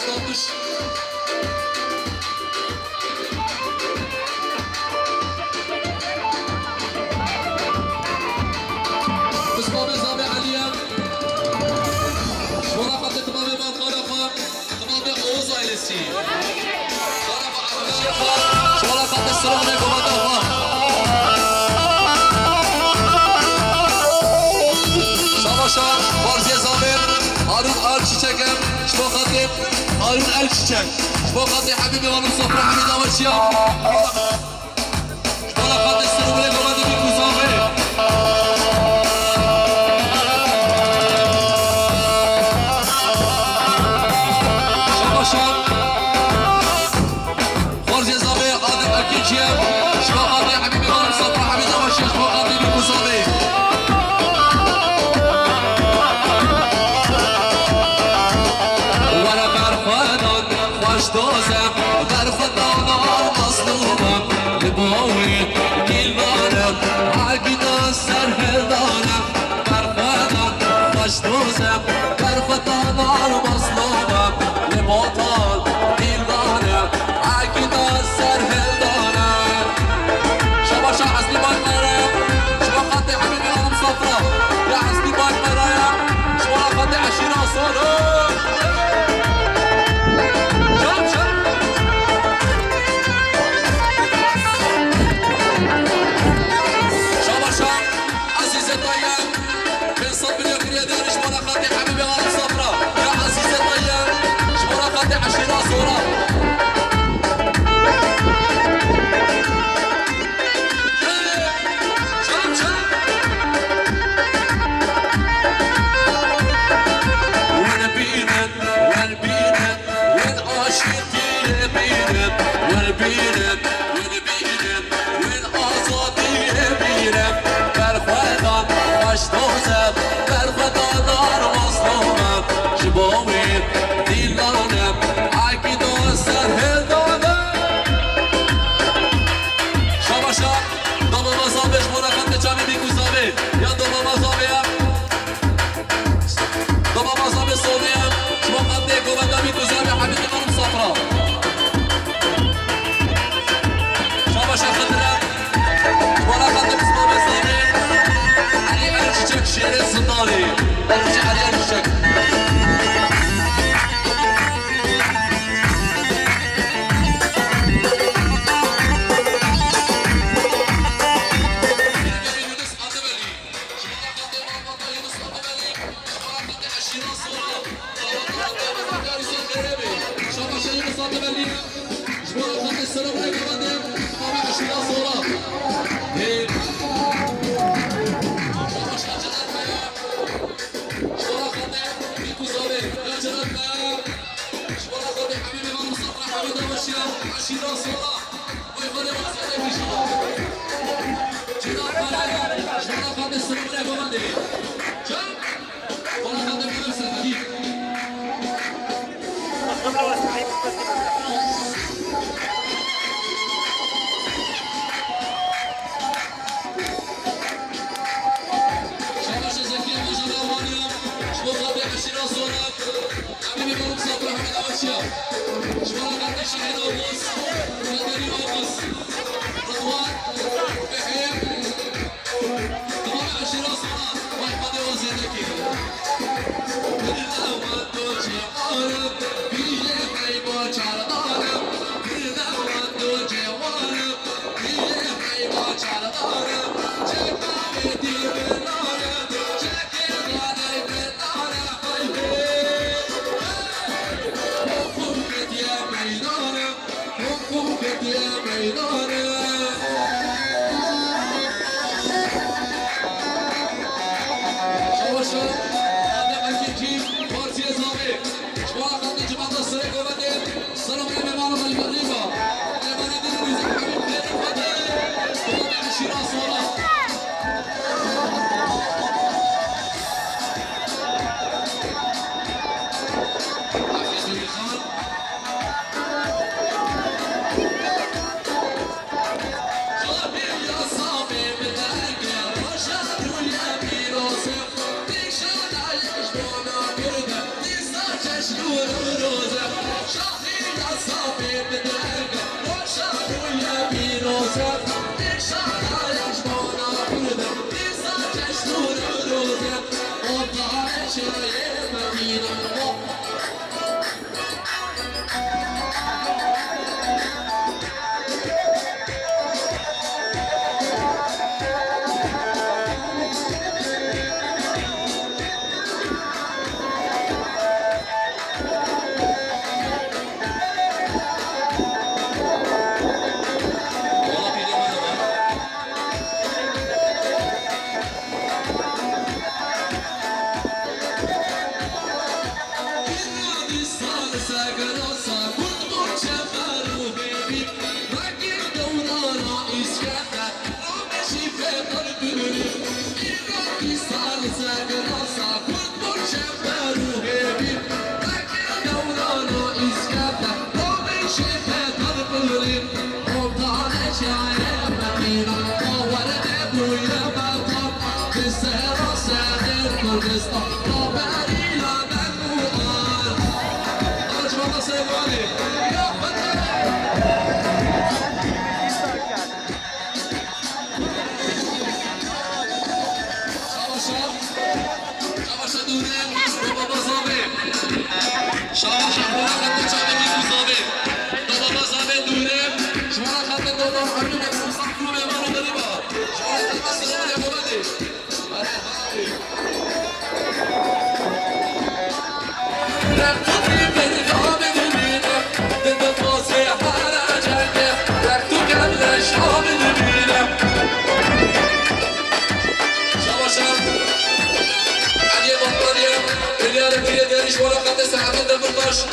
60. اسمه نظام عليا ورقة تمام من خلقه تمام اوز ايلسي ورقة السلام عليكم ودوها شباشا بارزي زامر هارون الچiçekem شما خاطر هارون الچiçek شما خاطر حبيبي غنم صفر حميد اوشيا شما خاطر السلام عليكم ودوها زامر خارج زاویه آدم اکیچیه شما خاطر حبیبی غانم صفر حمید اوشی شما خاطر بیکو زاویه ورا برخوادان خوش دوزم برخوادان مظلومم لباوی گلوانم عرقینا سر هردانم برخوادان خوش دوزم برخوادان مظلومم لباطان گلوانم عرقینا سر هردانم شباشا حسنی باید مرایم شما خاطر حبیبی غانم صفرا یا حسنی باید مرایم شما خاطر عشیرا صالح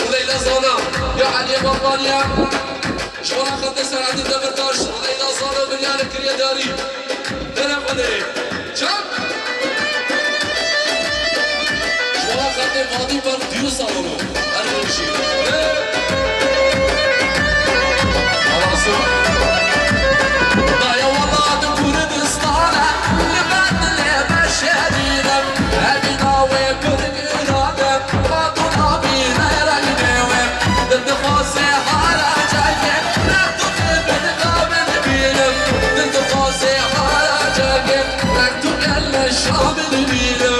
وليلى صالة يا علي بطانيا شورا خط سعد الدبرتاش وليلى صالة مليان كريا داري دنا قدري شاب شورا خط فاضي بر ديو صالونو أرجوشي ضايا والله دكور دستانة لبعد لعبة شديدة أبي ناوي برق إرادة فاطمة بينا رقدوي ضد خوصي حالة جاية نكتب بالقابل بينا ضد خوصي حالة جاية نكتب يلا الشعب بينا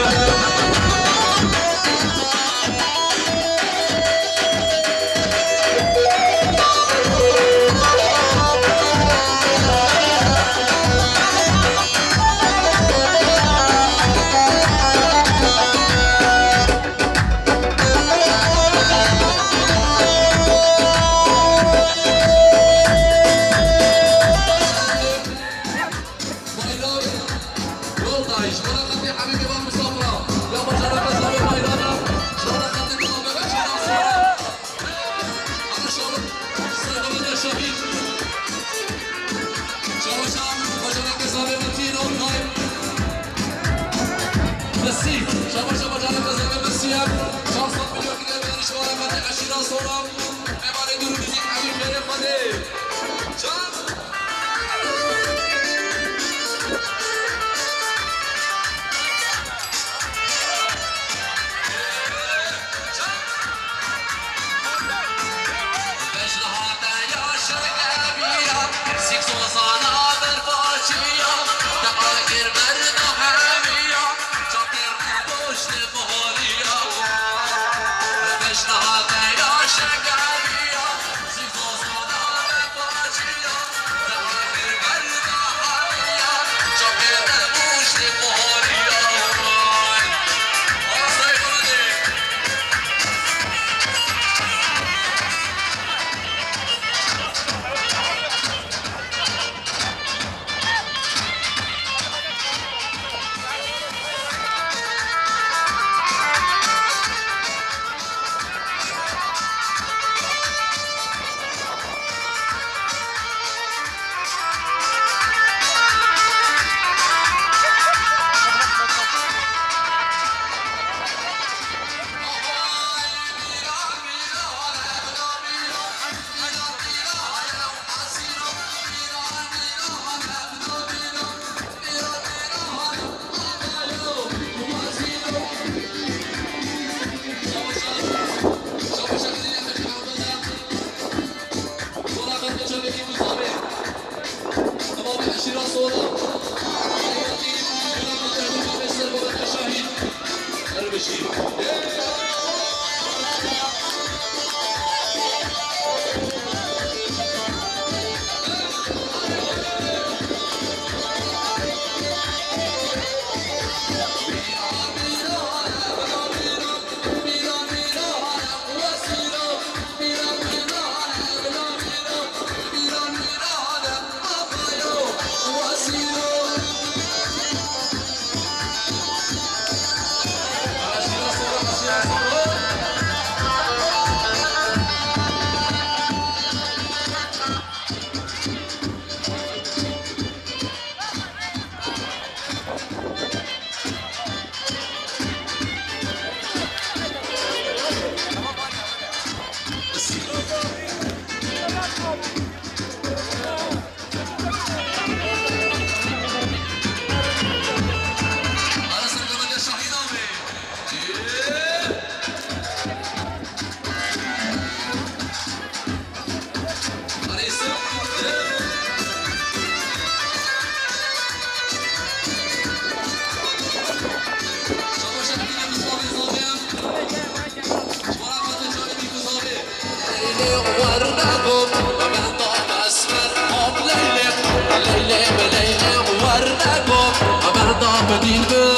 دلبر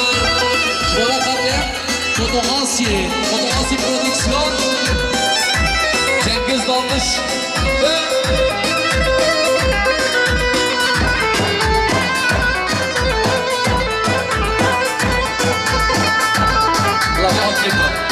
شولا خاطر fotoğrafı prodüksiyon Cengiz Dalmış Lava Afrika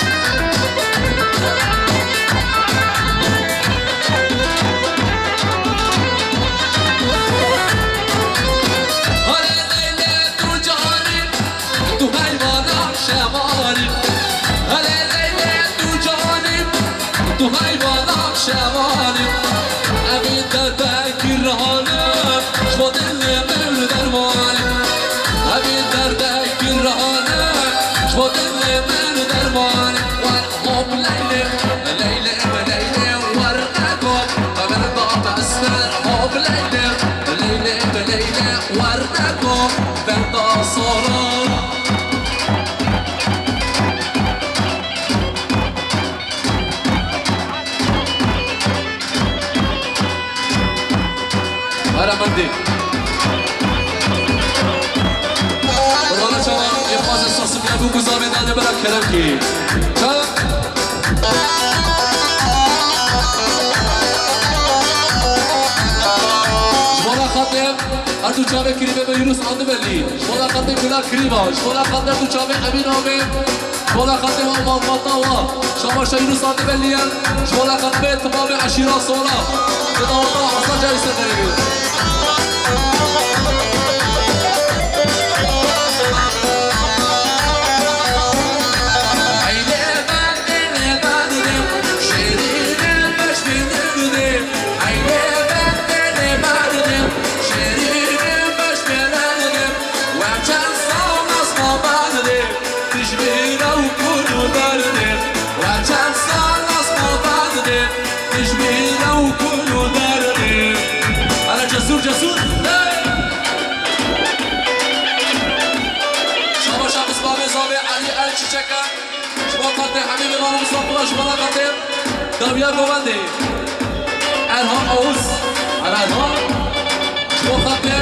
تو حیوانم شوانم امین دردک رهانم شما دل من درمانم امین دردک رهانم شما دل من درمانم ورقم لیله لیله لیله ورقم من ضعف اسفر حب لیله لیله لیله ورقم من ضعف مندي والله شباب يفاز الصاصب يا ابو قزامي انا بلا كلامكي شمالا خاطر ارتو چاوه کریمه به یونس آنده بلی شمالا خاطر بلا کریمه شمالا خاطر ارتو چاوه امین آمین شمالا خاطر امام مطاوه شماشا یونس آنده بلیان شمالا خاطر تمام عشیرا سولا بداوتا اصلا جایسه داریم جسور شما شخص بابی زابی علی الچیچکا شما قطع حبیب امام مصطفی شما قطع دابیا گوانده ارهان اوز ارهان شما قطع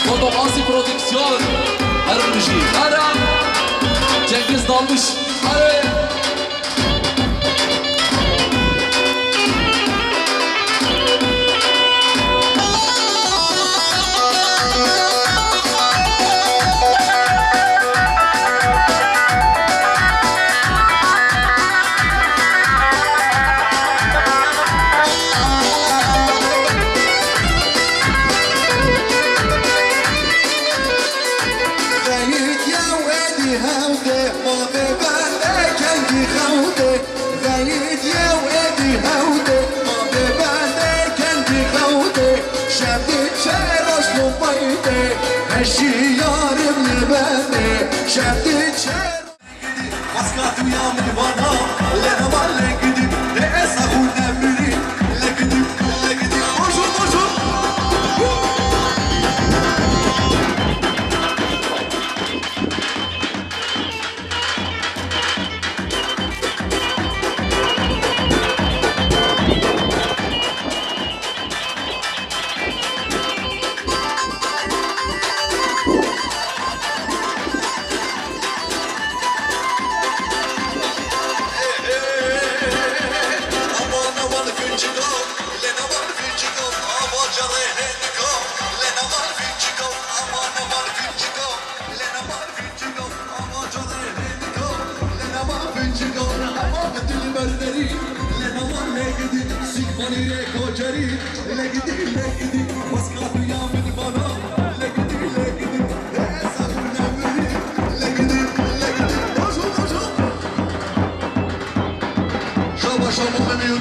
fotoğrafı prodüksiyon هرم بشی هرم cengiz dalmış هرم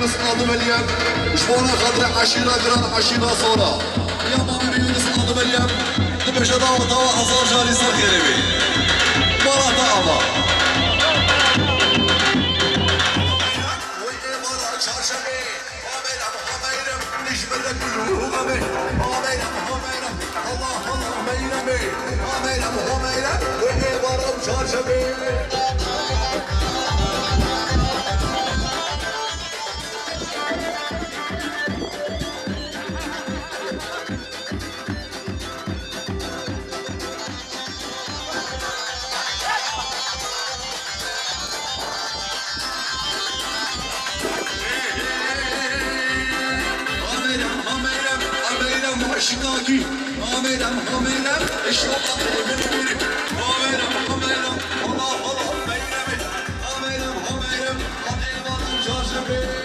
يونس قاضي مليان شبونا خضرة عشيرة جران عشيرة صورة يا مامي يونس قاضي مليان تبش داوة داوة أزار جاري سر غريبي مرة دعوة وإيه مرة شاشمي آمينا محمينا نجمل كله غمي آمينا محمينا الله الله مينامي آمينا محمينا وإيه مرة شاشمي کی آمیدم اشتاق میبینم آمیدم الله میبینم آمیدم آمیدم جاذبه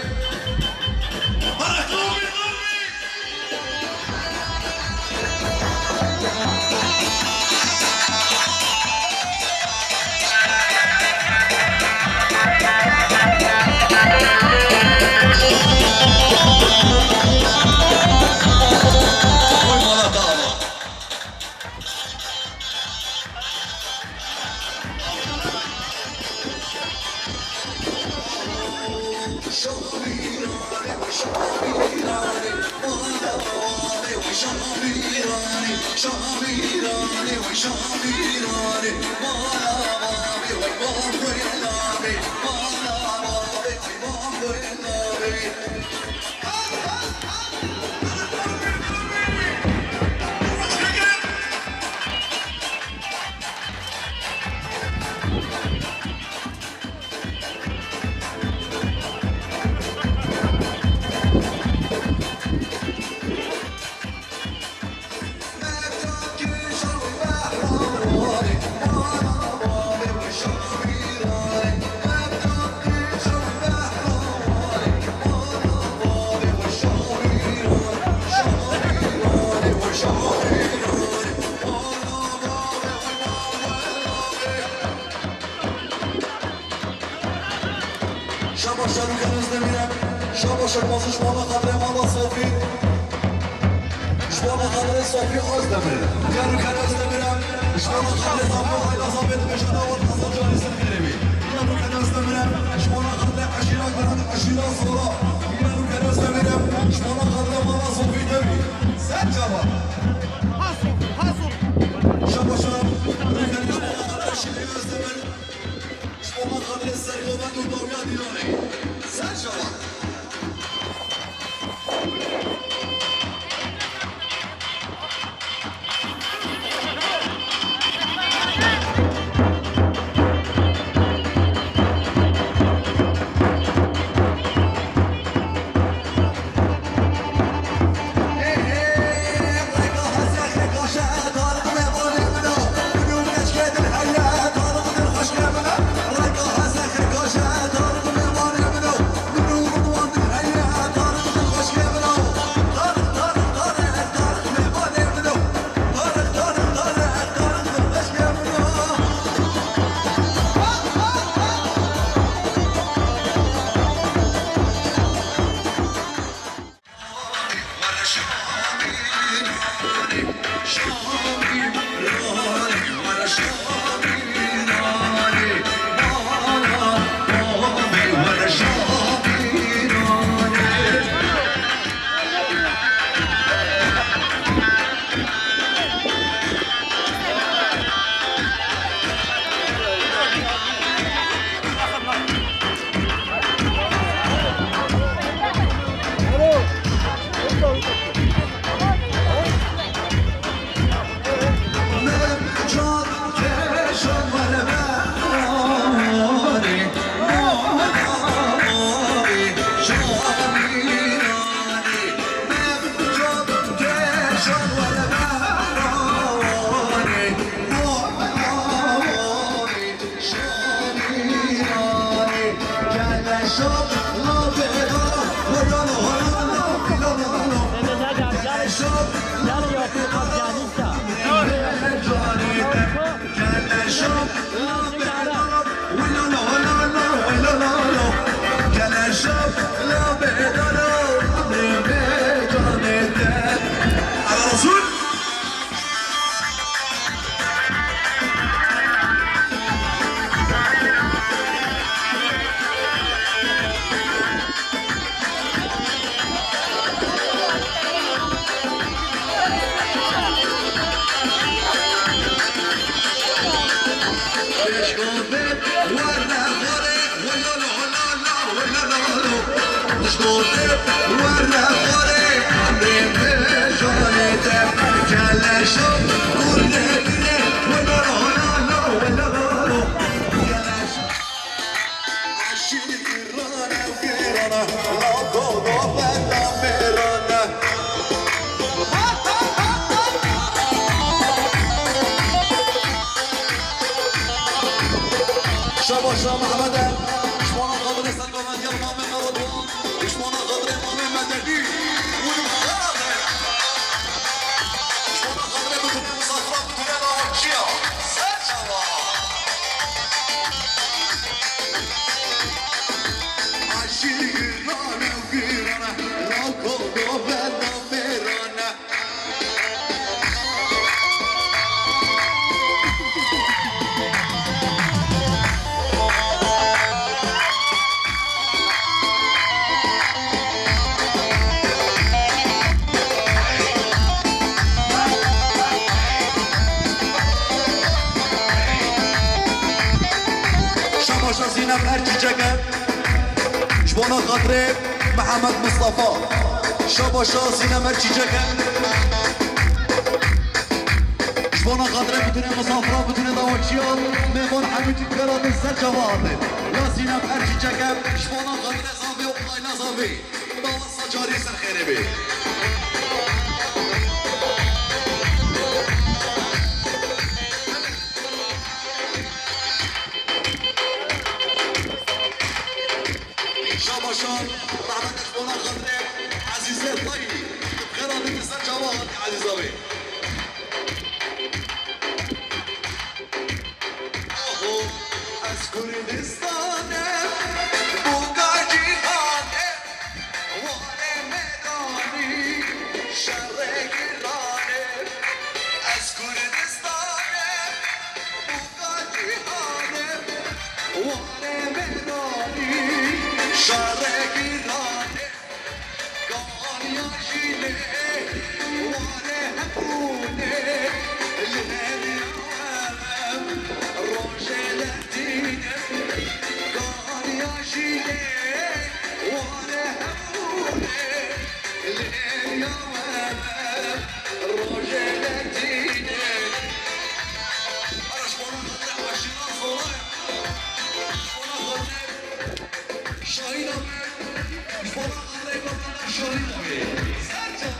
شباشا محمد شمانا قدر سلامت يا امام رضوان شمانا قدر امام مدني والمخاطر شمانا قدر بدون صفرا بدون نوشيا سجوا عشيرانا وغيرانا لو كنتو بلا ميرانا شباشا زينب ارچیچکه شبانا خاطر محمد مصطفى شباشا زينب ارچیچکه شبانا خاطر بدون مسافرة بدون دواجيات ميمون حميد الكرام السجوات يا زينب ارچیچکه شبانا خاطر صافي وقاينا صافي دوا سجاري سرخيري شاباشان محمد اشبانا خاطر عزيزي الطيب بخير هذه النساء جواد عزيزي اهو از کردستانه بوگاجی خانه واره میدانی شهر گیلانه از کردستانه بوگاجی خانه واره میدانی شهر گیرانه گانیا شیله واره هپونه لیلی آوام روشه لدینه گانیا شیله واره هپونه لیلی آوام روشه لدینه araç bana kadar başından sonra bana kadar Şahin abi, bana kadar eyvallah Şahin abi. Sence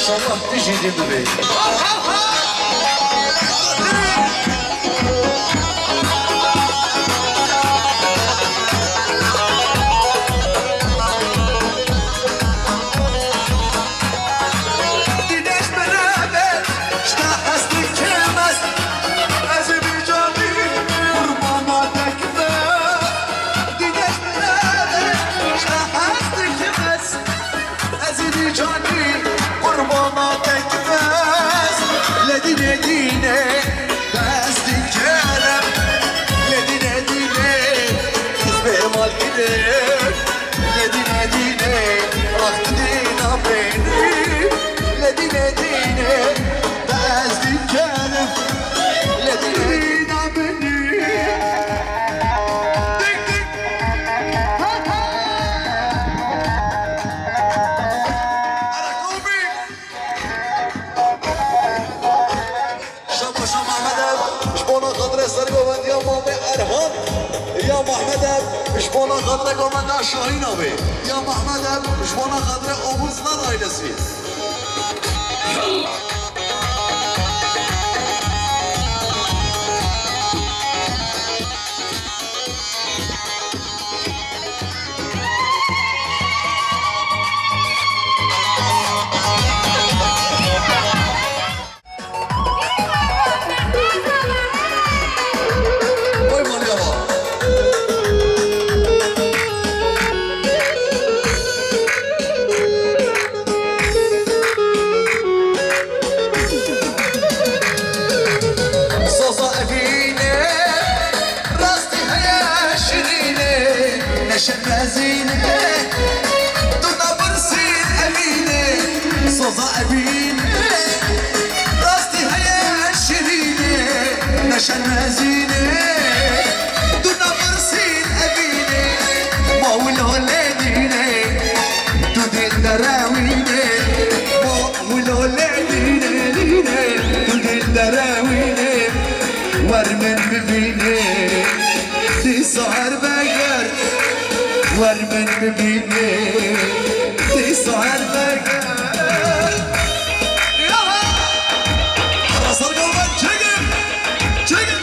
İnşallah düşeceğim bebeğim. Şbona kadre komanda Şahin abi. Ya Mahmed abi, şbona kadre Oğuzlar ailesi. Vermen bebine Tisar vergen Arasar kalmak çekin. Çekin.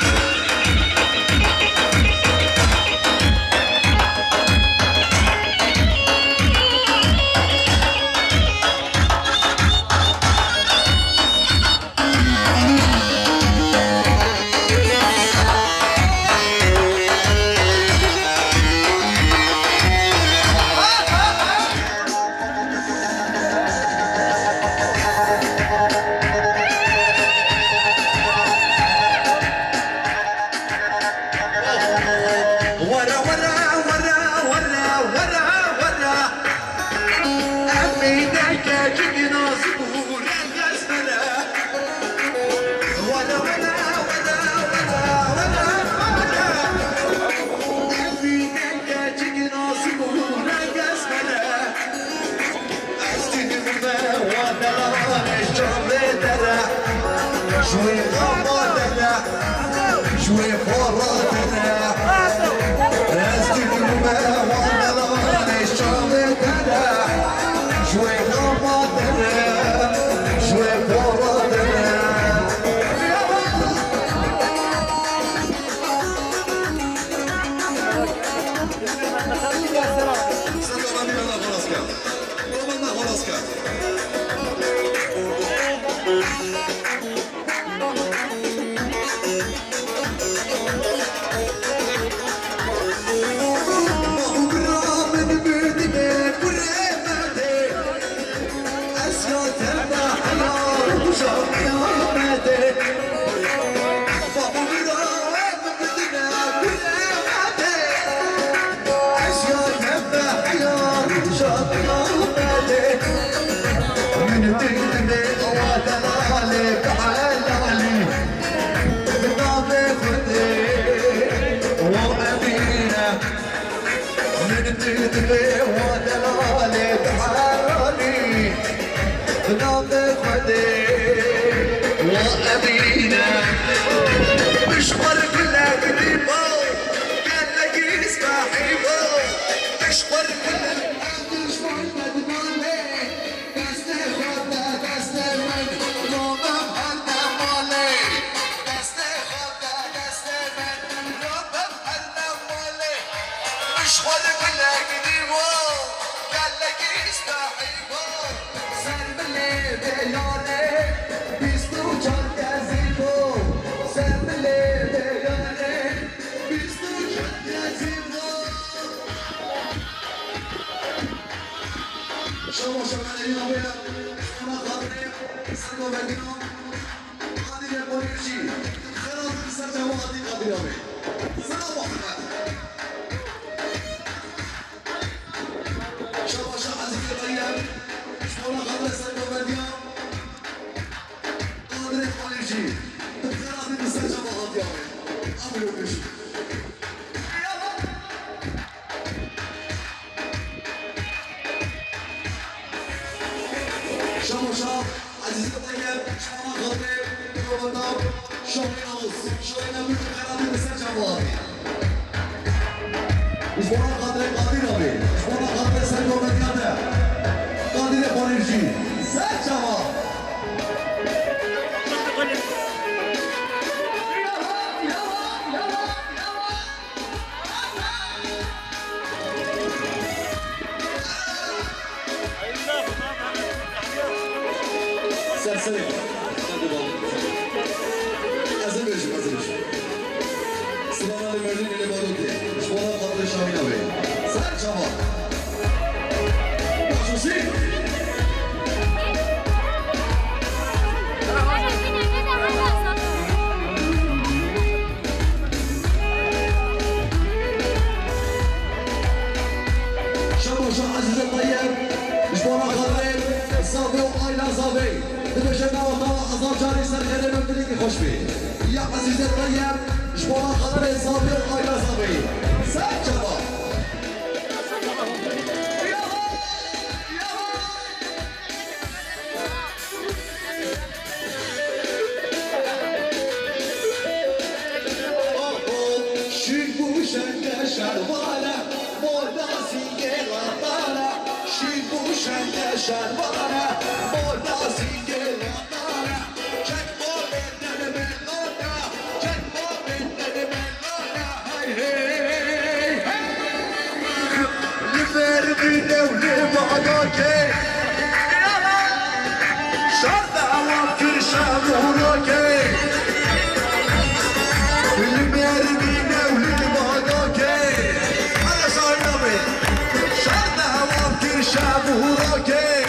شوي غمضنا شوي فرطنا استقلنا وانا لا شغلتنا شوي غمضنا شوي فرطنا دبي ودلالي بحراني نام خدي وأبينا مشوار كله قديمه قال لك اسمحيبه مشوار كله مشوار مدماني دست خدا دست من رامم حنا مالي دست خدا دست من رامم حنا مالي مشوار كله قديمه قال لك اسمحيبه سر بلي بياني بيستو جان يزيبو سر بلي بياني بيستو جان يزيبو شما شمالينا بيا شما خاطرين سنو بدينا قادر يقول يجي خلاص بسر جوادي قادر يومي سلام محمد شما شعزي الريال شما خاطر سنو بدينا قادر يقول يجي خلاص بسر جوادي يومي أبو يجي شامو شام عزيزي الطيب شامو خطيب روبوتاب شومي نوز شوينا من القرار بسر جوادي شوانا خاطر قادر أبي شوانا خاطر سنو بدينا قادر يقول يجي سر جواد سلسلة أزمش سلام المردين اللي بادوكي شوانا خاطر شامي نبي سر جواد مخصوصين شامو شام عزيز الطيب شوانا خاطر صافي وآيلا صافي دبشنا وطاوة حصاب جاري سرخيري من بليكي خوش بي يا عزيزي الطيب شبونا خضري صافي وآيلا صافي سر جواد شيبو شنك شربانة مولا سيجيلا طالع شيبو شنك شربانة مولا سيجيلا طالع جاك مومن أنا من لونا جاك مومن أنا من لونا هاي هاي لفرقنا ولبعضاكي شرطة وفي شاموراكي لمرقنا ولبعضاكي أنا صاير بي شرطة وفي شاموراكي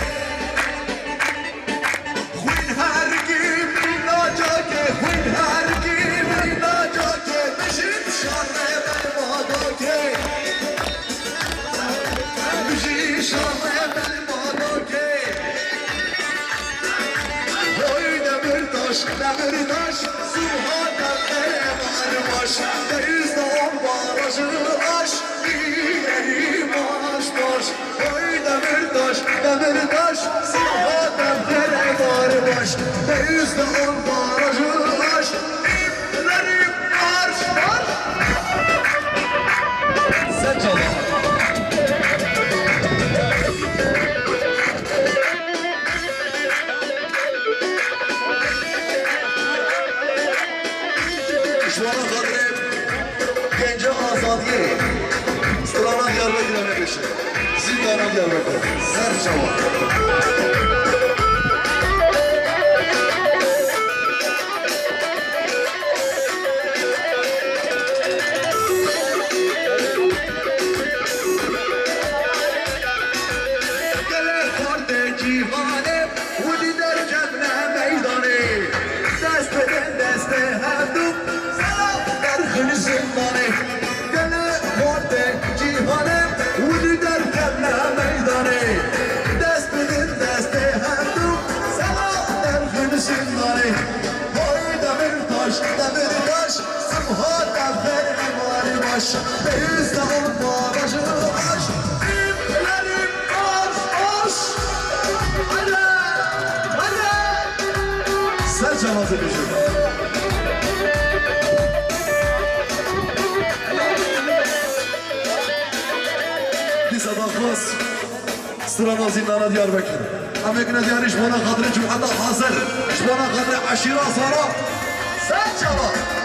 خوين هرقي من ناجاكي خوين هرقي من ناجاكي مشيت شرطة بالبعضاكي مشي شرطة بالبعضاكي هويدا مرتاش دمرتاش سوهادا مرماش دايزدا بارجلاش بيجري ماش ماش هويدا مرتاش دمرتاش سوهادا مرماش دايزدا بارجلاش بيجري ماش ماش سجل شوانا خاطرين گنجا آزادیه سلانا دیاربکر نمیشه زیدانا دیاربکر سر جواد گله خورد جیهانه ودی در جبنه میدانه دست بدن دست هردو خل زندانه دل خورد جیهانه ودی در کبله میدانه دست بدن دست هردو سلام در خل زندانه های دمر تاش سمها دفر اماری باش به ایستان باراش بشو دي صدا خاص استرانا زينانا ديار بكر أماكن دياري شبونا خاطر جمعنا حاضر شبونا خاطر عشيرة صارت سات شباب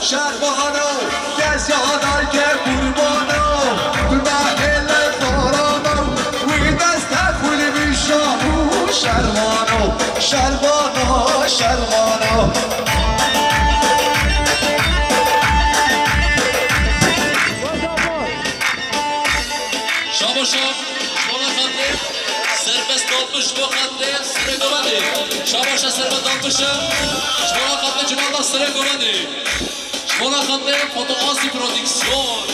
شربانو گز یادای که قربانو تو محل دارامو وی دست خولی بیشانو شربانو شربانو شربانو شما شما خاطر سربست دادوش با خاطر سر گوانده شما سربست دادوش شما خاطر جمال سر گوانده شما خاطر فوتو آسی پرودکسیون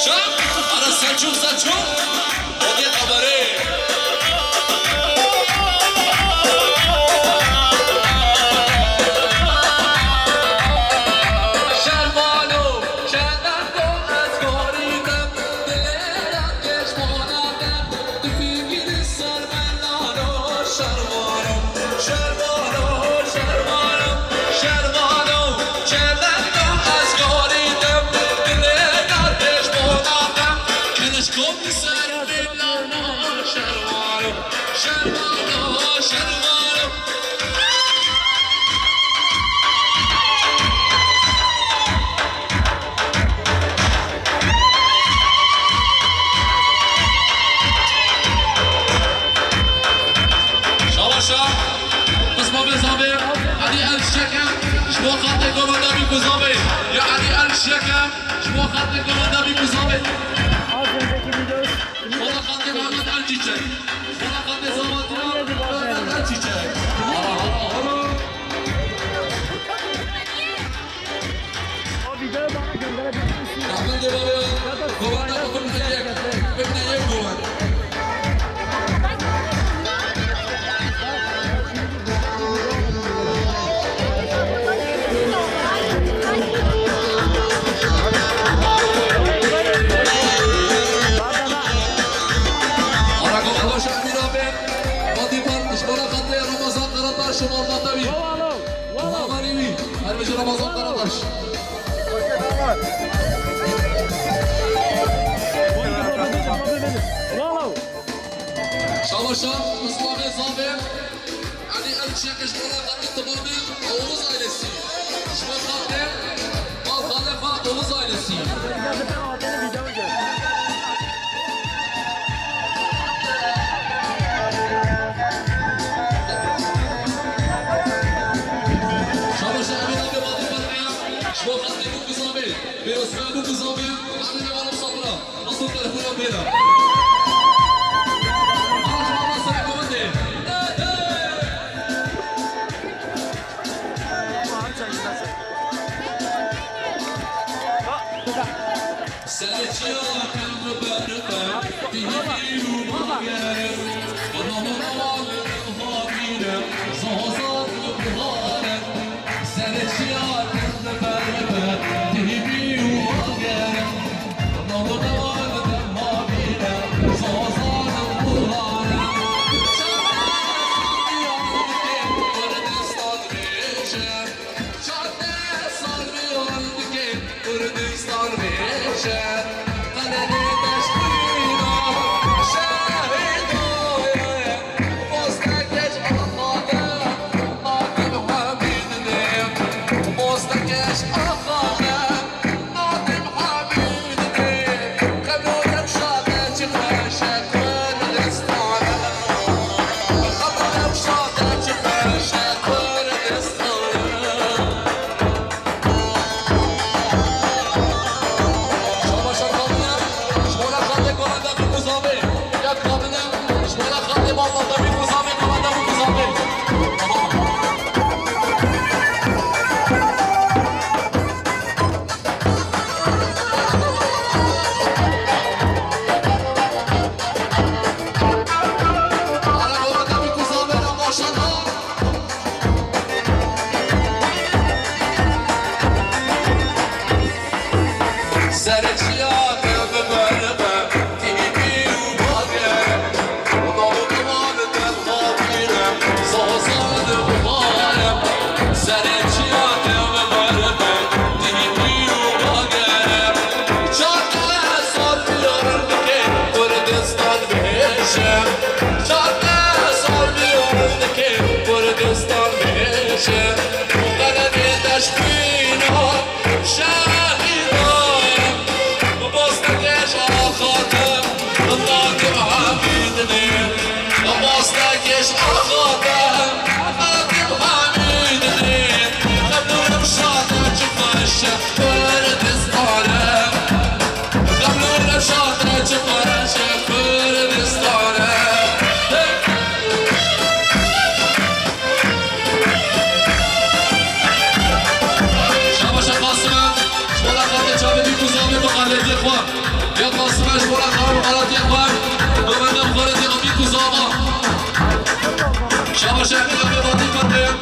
شب ara سچو بودی خبره Şavaşa, Mustafa Zafer, Ali Elçiyekeş Borakat İtibami, Oğuz ailesi. Şvafat'te, Malkalefa Oğuz ailesi. Şavaşa Emin abi Vadi Fermiya, Şvafat'te bu kızami, ve Osman bu kızami, Ali Nevalım Sabra, nasıl telefona bera. اخوان يا قاسم اجبر اخوان وقالت يا اخوان دومنا بخالتي امي كوزاما شابا شعبي ابي باطي فتيم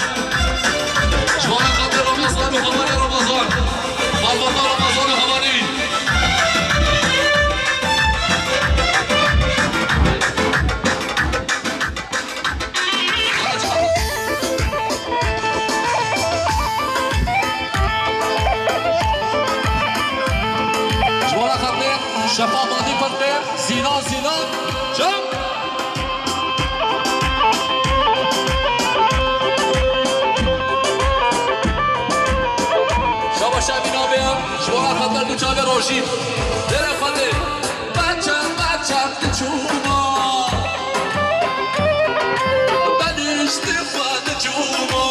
جوانا خاطر رمضان وخواني رمضان مالبطا رمضان وخواني شفا بادی پرده زینا زینا جم شبا شبی نابیم شما خطر دو چاوه روشید دره خده بچم دچوما بدیش دفا دچوما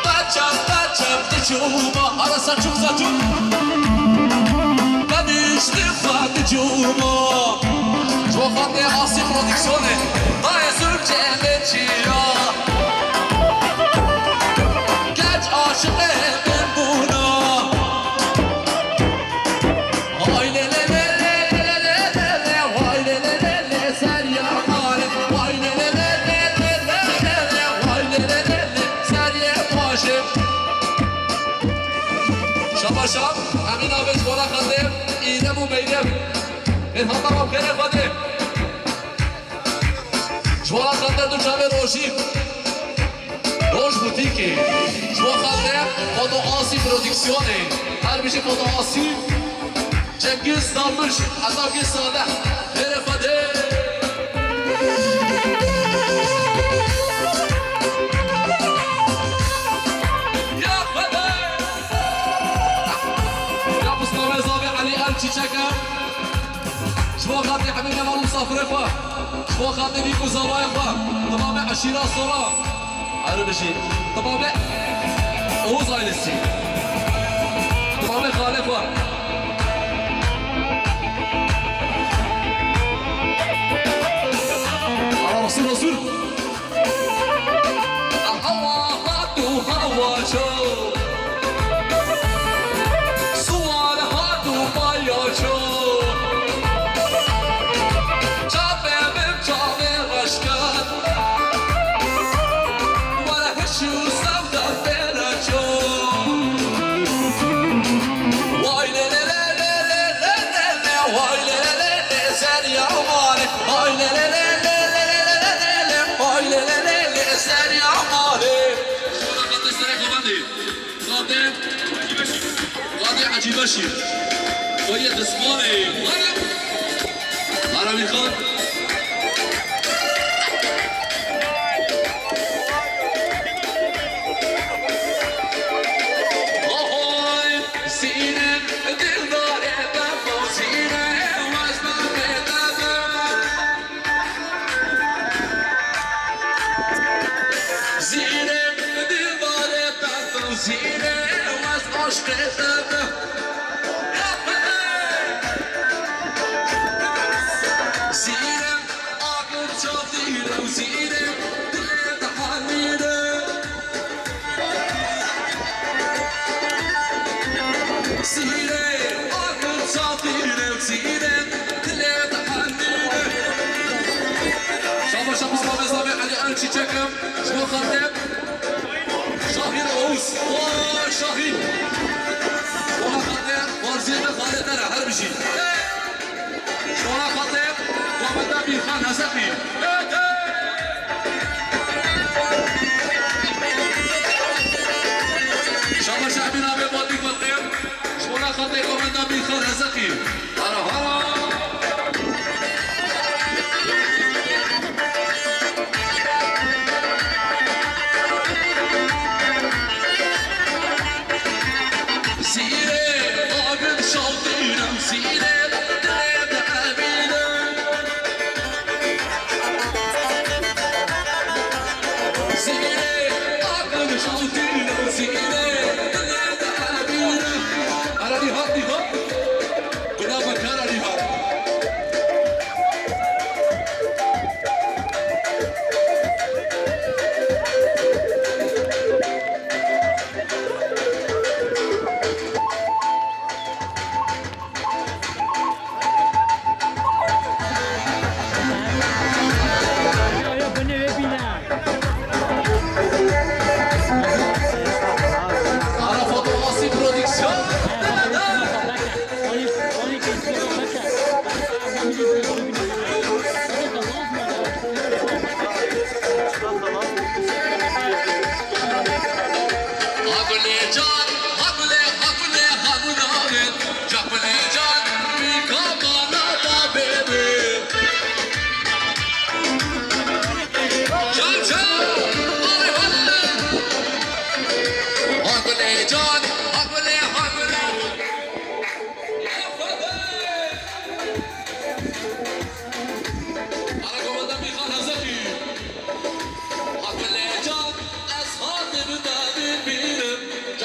بچم دچوما حالا سچوم جوما جو خاطر عاصي برودكسيوني ضايع زوجة متشيا كاج عاشق من بونا هاي لا لا لا لا لا لا لا هاي لا لا لا لا سريع مالك هاي لا لا لا لا لا لا لا هاي لا لا لا لا سريع ماشي شباب شباب امين ابي ولا خدم ايدم وبيدم الهضره وكذا خدم جوا خدم دو چاوه روشی روش بوتیکی جوا خدم فوتو آسی پرودکسیونه هر بیشه فوتو آسی چنگیز دامش عطاکی ساده هر خدم چیچکم شما خاطر حبیب مالو مسافر خواه شما خاطر بیکو زوای خواه تمام عشیره صورا عرو بشی تمام اوز آیلسی تمام خاله خواه على رسول الهوا هاتو هوا شو عجیب باشی باید دسماله عربی خان آهای سینه دل داره بفا سینه وزن بدم زینه دل داره بفا زینه وزن عشق بدم çiçekim, şuna kadar Şahin Oğuz, ooo Şahin Şuna kadar varziyete khaletler her bir şey Şuna kadar Muhammed'den bir khan Hazaki Şama şahbin abi badik bakayım Şuna kadar Muhammed'den bir khan Hazaki Hara hara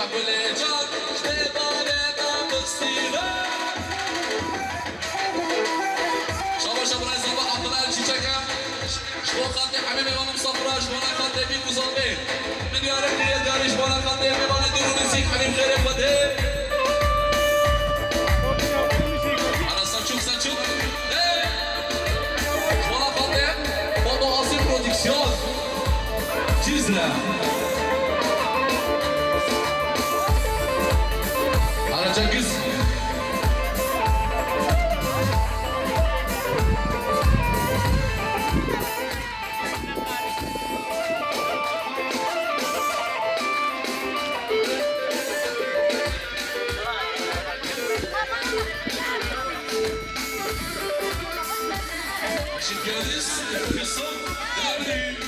Şakule can Şebane namıstire Şaba şabına izlama Abdülay Çiçek'e Şvokanti Hamim İmanım Safra Şvana Kante bir kuzalbe Min yarek diye gari Şvana Kante İmanı durun isik Hamim Kere Fadhe Ana Saçuk Şvana Kante Foto Asil Prodüksiyon Cizre Ana Cengiz Şirketiz Yusuf Devri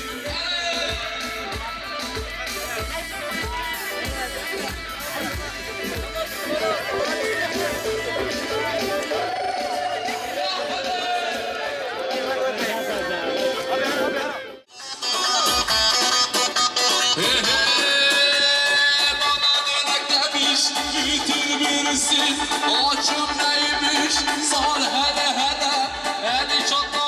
Açım neymiş sar hele hele Eli çatla